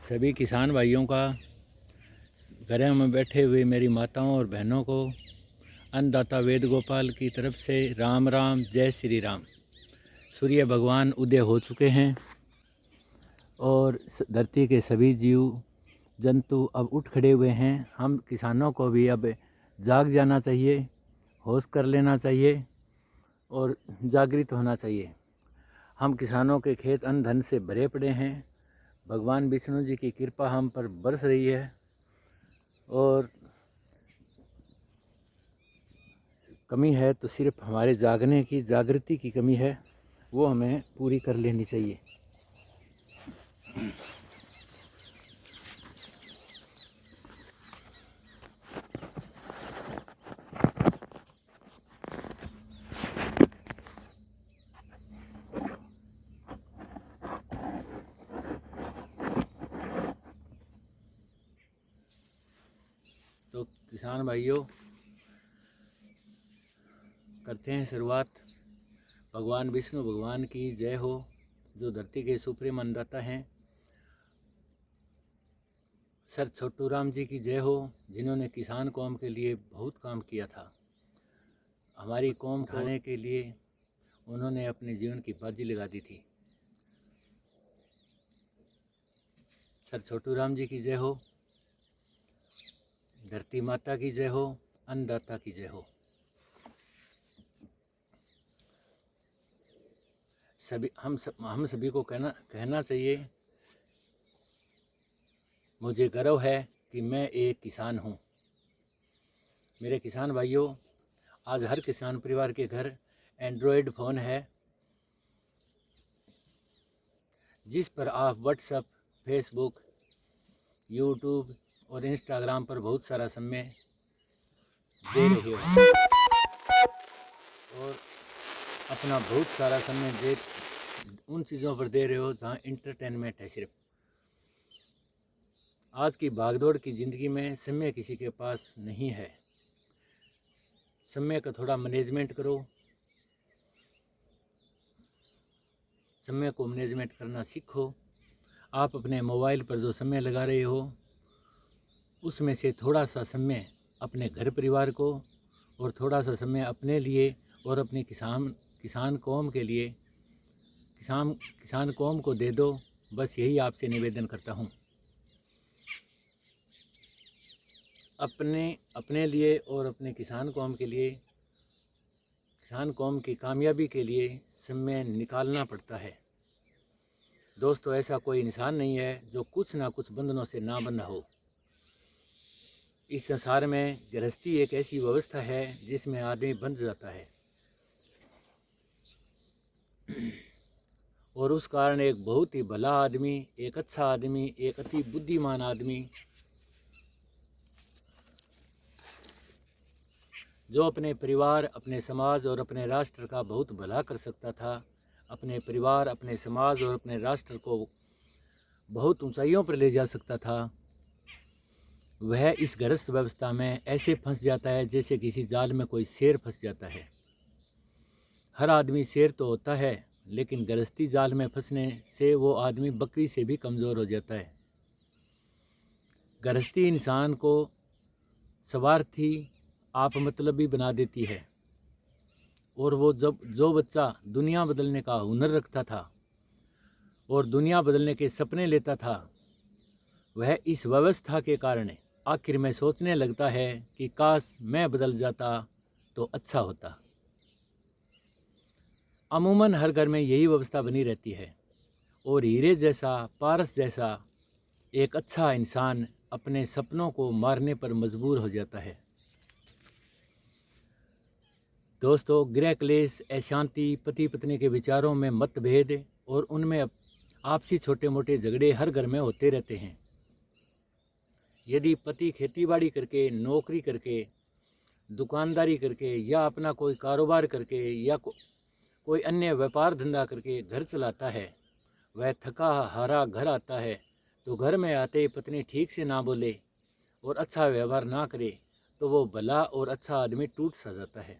सभी किसान भाइयों का, घरों में बैठे हुए मेरी माताओं और बहनों को अन्नदाता वेद गोपाल की तरफ से राम राम, जय श्री राम। सूर्य भगवान उदय हो चुके हैं और धरती के सभी जीव जंतु अब उठ खड़े हुए हैं। हम किसानों को भी अब जाग जाना चाहिए, होश कर लेना चाहिए और जागृत होना चाहिए। हम किसानों के खेत अन्न धन से भरे पड़े हैं। भगवान विष्णु जी की कृपा हम पर बरस रही है और कमी है तो सिर्फ हमारे जागने की, जागृति की कमी है, वो हमें पूरी कर लेनी चाहिए। तो किसान भाइयों, करते हैं शुरुआत। भगवान विष्णु भगवान की जय हो, जो धरती के सुप्रीम अन्नदाता हैं। सर छोटू राम जी की जय हो, जिन्होंने किसान कौम के लिए बहुत काम किया था। हमारी कौम को उठाने के लिए उन्होंने अपने जीवन की बाजी लगा दी थी। सर छोटू राम जी की जय हो, धरती माता की जय हो, अन्नदाता की जय हो। सभी हम सभी को कहना चाहिए, मुझे गर्व है कि मैं एक किसान हूँ। मेरे किसान भाइयों, आज हर किसान परिवार के घर एंड्रॉयड फ़ोन है, जिस पर आप व्हाट्सएप, फेसबुक, यूट्यूब और इंस्टाग्राम पर बहुत सारा समय दे रहे हो और अपना बहुत सारा समय उन चीज़ों पर दे रहे हो जहाँ इंटरटेनमेंट है। सिर्फ आज की भागदौड़ की ज़िंदगी में समय किसी के पास नहीं है। समय का थोड़ा मैनेजमेंट करो, समय को मैनेजमेंट करना सीखो। आप अपने मोबाइल पर जो समय लगा रहे हो, उसमें से थोड़ा सा समय अपने घर परिवार को और थोड़ा सा समय अपने लिए और अपनी किसान कौम के लिए, किसान कौम को दे दो। बस यही आपसे निवेदन करता हूँ। अपने लिए और अपने किसान कौम के लिए, किसान कौम की कामयाबी के लिए समय निकालना पड़ता है। दोस्तों, ऐसा कोई इंसान नहीं है जो कुछ ना कुछ बंधनों से ना बंधा हो। इस संसार में गृहस्थी एक ऐसी व्यवस्था है जिसमें आदमी बंध जाता है और उस कारण एक बहुत ही भला आदमी, एक अच्छा आदमी, एक अति बुद्धिमान आदमी, जो अपने परिवार, अपने समाज और अपने राष्ट्र का बहुत भला कर सकता था, अपने परिवार, अपने समाज और अपने राष्ट्र को बहुत ऊंचाइयों पर ले जा सकता था, वह इस गृहस्थ व्यवस्था में ऐसे फंस जाता है जैसे किसी जाल में कोई शेर फंस जाता है। हर आदमी शेर तो होता है, लेकिन गृहस्थी जाल में फंसने से वो आदमी बकरी से भी कमज़ोर हो जाता है। गृहस्थी इंसान को स्वार्थी, आप मतलबी बना देती है और वो जो बच्चा दुनिया बदलने का हुनर रखता था और दुनिया बदलने के सपने लेता था, वह इस व्यवस्था के कारण आखिर में सोचने लगता है कि काश मैं बदल जाता तो अच्छा होता। अमूमन हर घर में यही व्यवस्था बनी रहती है और हीरे जैसा, पारस जैसा एक अच्छा इंसान अपने सपनों को मारने पर मजबूर हो जाता है। दोस्तों, गृह क्लेश, अशांति, पति पत्नी के विचारों में मतभेद और उनमें आपसी छोटे मोटे झगड़े हर घर में होते रहते हैं। यदि पति खेतीबाड़ी करके, नौकरी करके, दुकानदारी करके या अपना कोई कारोबार करके या कोई अन्य व्यापार धंधा करके घर चलाता है, वह थका हारा घर आता है तो घर में आते ही पत्नी ठीक से ना बोले और अच्छा व्यवहार ना करे तो वो भला और अच्छा आदमी टूट सा जाता है।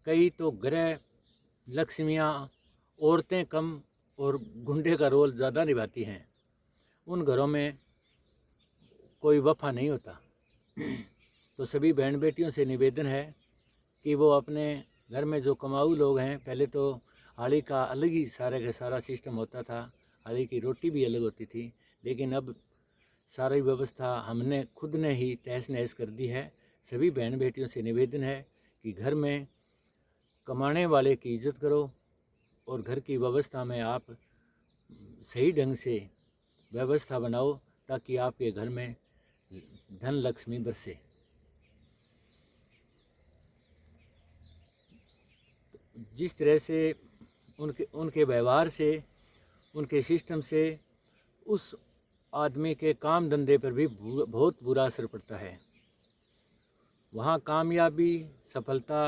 कई तो गृह लक्ष्मियाँ, औरतें कम और गुंडे का रोल ज़्यादा निभाती हैं, उन घरों में कोई वफा नहीं होता। तो सभी बहन बेटियों से निवेदन है कि वो अपने घर में जो कमाऊ लोग हैं, पहले तो हाड़ी का अलग ही सारे का सारा सिस्टम होता था, हाड़ी की रोटी भी अलग होती थी, लेकिन अब सारी व्यवस्था हमने खुद ने ही तहस नहस कर दी है। सभी बहन बेटियों से निवेदन है कि घर में कमाने वाले की इज्जत करो और घर की व्यवस्था में आप सही ढंग से व्यवस्था बनाओ ताकि आपके घर में धन लक्ष्मी बरसे। जिस तरह से उनके व्यवहार से, उनके सिस्टम से उस आदमी के काम धंधे पर भी बहुत बुरा असर पड़ता है। वहाँ कामयाबी सफलता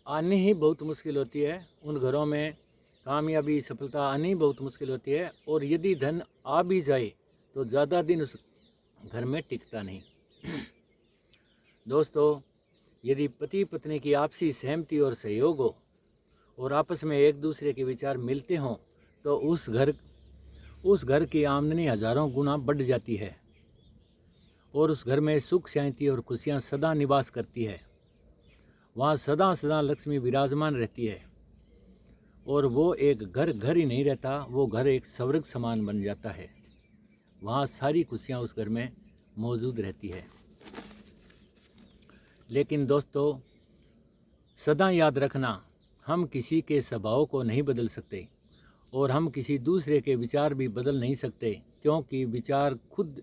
आनी ही बहुत मुश्किल होती है। उन घरों में कामयाबी सफलता आनी बहुत मुश्किल होती है, और यदि धन आ भी जाए तो ज़्यादा दिन उस घर में टिकता नहीं। दोस्तों, यदि पति पत्नी की आपसी सहमति और सहयोग हो और आपस में एक दूसरे के विचार मिलते हों तो उस घर की आमदनी हज़ारों गुना बढ़ जाती है और उस घर में सुख शांति और खुशियाँ सदा निवास करती है। वहाँ सदा सदा लक्ष्मी विराजमान रहती है और वो एक घर ही नहीं रहता, वो घर एक स्वर्ग समान बन जाता है। वहाँ सारी खुशियाँ उस घर में मौजूद रहती है। लेकिन दोस्तों, सदा याद रखना, हम किसी के स्वभाव को नहीं बदल सकते और हम किसी दूसरे के विचार भी बदल नहीं सकते, क्योंकि विचार खुद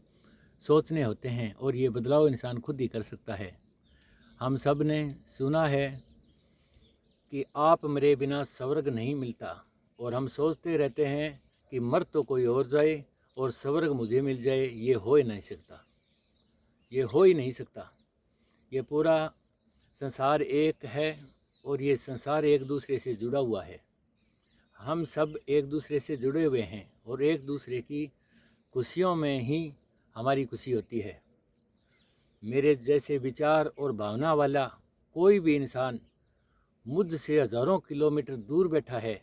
सोचने होते हैं और ये बदलाव इंसान खुद ही कर सकता है। हम सब ने सुना है कि आप मरे बिना स्वर्ग नहीं मिलता, और हम सोचते रहते हैं कि मर तो कोई और जाए और स्वर्ग मुझे मिल जाए। ये हो ही नहीं सकता, ये हो ही नहीं सकता। ये पूरा संसार एक है और ये संसार एक दूसरे से जुड़ा हुआ है। हम सब एक दूसरे से जुड़े हुए हैं और एक दूसरे की खुशियों में ही हमारी खुशी होती है। मेरे जैसे विचार और भावना वाला कोई भी इंसान मुझसे हज़ारों किलोमीटर दूर बैठा है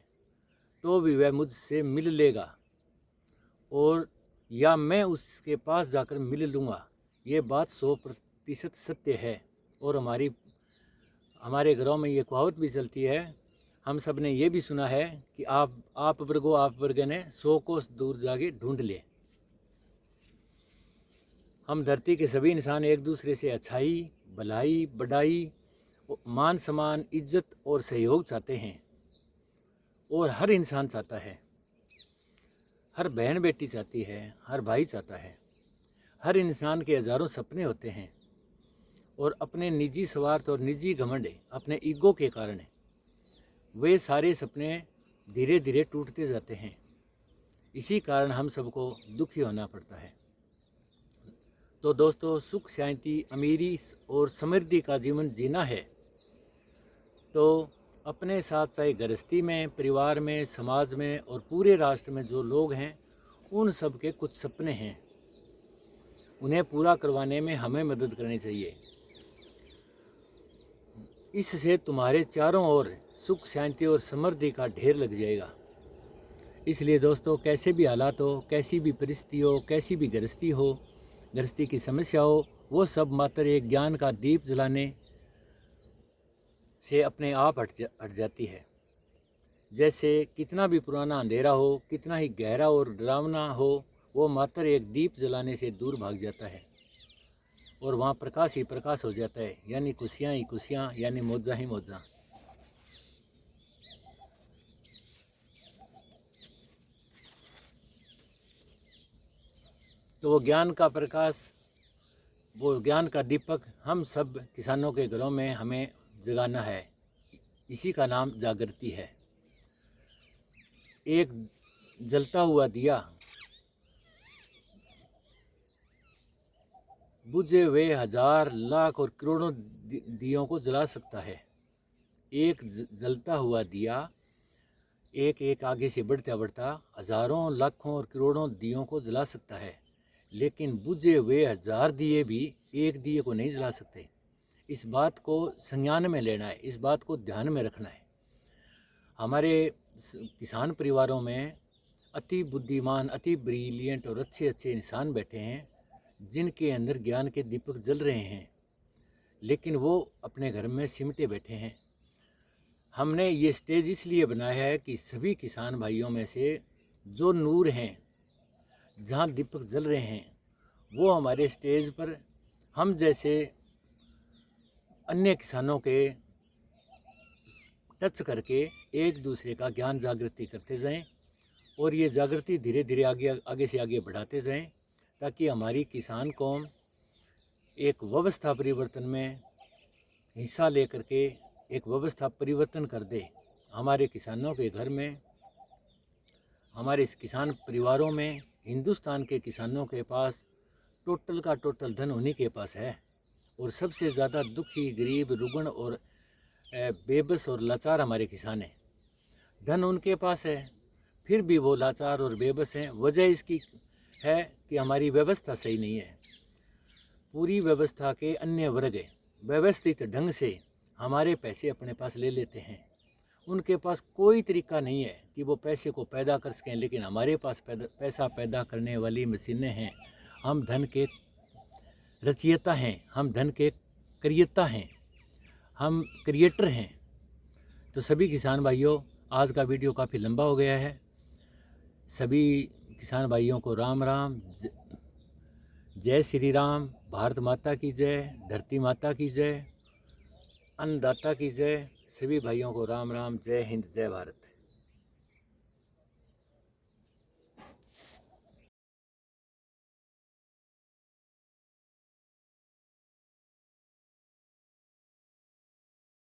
तो भी वह मुझसे मिल लेगा, और या मैं उसके पास जाकर मिल लूँगा। ये बात 100% सत्य है। और हमारे घरों में ये कहावत भी चलती है, हम सब ने ये भी सुना है कि आप वर्गे ने 100 कोस दूर जाके ढूंढ ले। हम धरती के सभी इंसान एक दूसरे से अच्छाई, भलाई, बढ़ाई, मान सम्मान, इज्जत और सहयोग चाहते हैं, और हर इंसान चाहता है, हर बहन बेटी चाहती है, हर भाई चाहता है। हर इंसान के हज़ारों सपने होते हैं और अपने निजी स्वार्थ और निजी घमंड, अपने ईगो के कारण वे सारे सपने धीरे धीरे टूटते जाते हैं। इसी कारण हम सबको दुखी होना पड़ता है। तो दोस्तों, सुख शांति, अमीरी और समृद्धि का जीवन जीना है तो अपने साथ चाहे गृहस्थी में, परिवार में, समाज में और पूरे राष्ट्र में जो लोग हैं, उन सब के कुछ सपने हैं, उन्हें पूरा करवाने में हमें मदद करनी चाहिए। इससे तुम्हारे चारों ओर सुख शांति और समृद्धि का ढेर लग जाएगा। इसलिए दोस्तों, कैसे भी हालात हो, कैसी भी परिस्थिति हो, कैसी भी गृहस्थी की समस्या हो, वो सब मात्र एक ज्ञान का दीप जलाने से अपने आप हट जाती है। जैसे कितना भी पुराना अंधेरा हो, कितना ही गहरा और डरावना हो, वो मात्र एक दीप जलाने से दूर भाग जाता है और वहाँ प्रकाश ही प्रकाश हो जाता है, यानी खुशियाँ ही खुशियाँ, यानी मौजा ही मौजा। तो वो ज्ञान का प्रकाश, वो ज्ञान का दीपक हम सब किसानों के घरों में हमें जगाना है। इसी का नाम जागृति है। एक जलता हुआ दिया बुझे हुए हज़ार, लाख और करोड़ों दियों को जला सकता है। एक जलता हुआ दिया एक एक आगे से बढ़ता बढ़ता हज़ारों, लाखों और करोड़ों दियों को जला सकता है, लेकिन बुझे हुए हज़ार दिए भी एक दिए को नहीं जला सकते। इस बात को संज्ञान में लेना है, इस बात को ध्यान में रखना है। हमारे किसान परिवारों में अति बुद्धिमान, अति ब्रिलियंट और अच्छे अच्छे इंसान बैठे हैं जिनके अंदर ज्ञान के दीपक जल रहे हैं, लेकिन वो अपने घर में सिमटे बैठे हैं। हमने ये स्टेज इसलिए बनाया है कि सभी किसान भाइयों में से जो नूर हैं, जहाँ दीपक जल रहे हैं, वो हमारे स्टेज पर हम जैसे अन्य किसानों के टच करके एक दूसरे का ज्ञान जागृति करते जाएं और ये जागृति धीरे धीरे आगे से आगे बढ़ाते जाएं, ताकि हमारी किसान कौम एक व्यवस्था परिवर्तन में हिस्सा लेकर के एक व्यवस्था परिवर्तन कर दे। हमारे किसानों के घर में, हमारे इस किसान परिवारों में, हिंदुस्तान के किसानों के पास टोटल का टोटल धन उन्हीं के पास है, और सबसे ज़्यादा दुखी, गरीब, रुग्ण और बेबस और लाचार हमारे किसान हैं। धन उनके पास है, फिर भी वो लाचार और बेबस हैं। वजह इसकी है कि हमारी व्यवस्था सही नहीं है। पूरी व्यवस्था के अन्य वर्ग व्यवस्थित ढंग से हमारे पैसे अपने पास ले लेते हैं। उनके पास कोई तरीका नहीं है कि वो पैसे को पैदा कर सकें, लेकिन हमारे पास पैसा पैदा करने वाली मशीनें हैं। हम धन के रचयिता हैं, हम धन के क्रिएता हैं, हम क्रिएटर हैं। तो सभी किसान भाइयों, आज का वीडियो काफ़ी लंबा हो गया है। सभी किसान भाइयों को राम राम, जय श्री राम। भारत माता की जय, धरती माता की जय, अन्नदाता की जय। सभी भाइयों को राम राम, जय हिंद, जय भारत।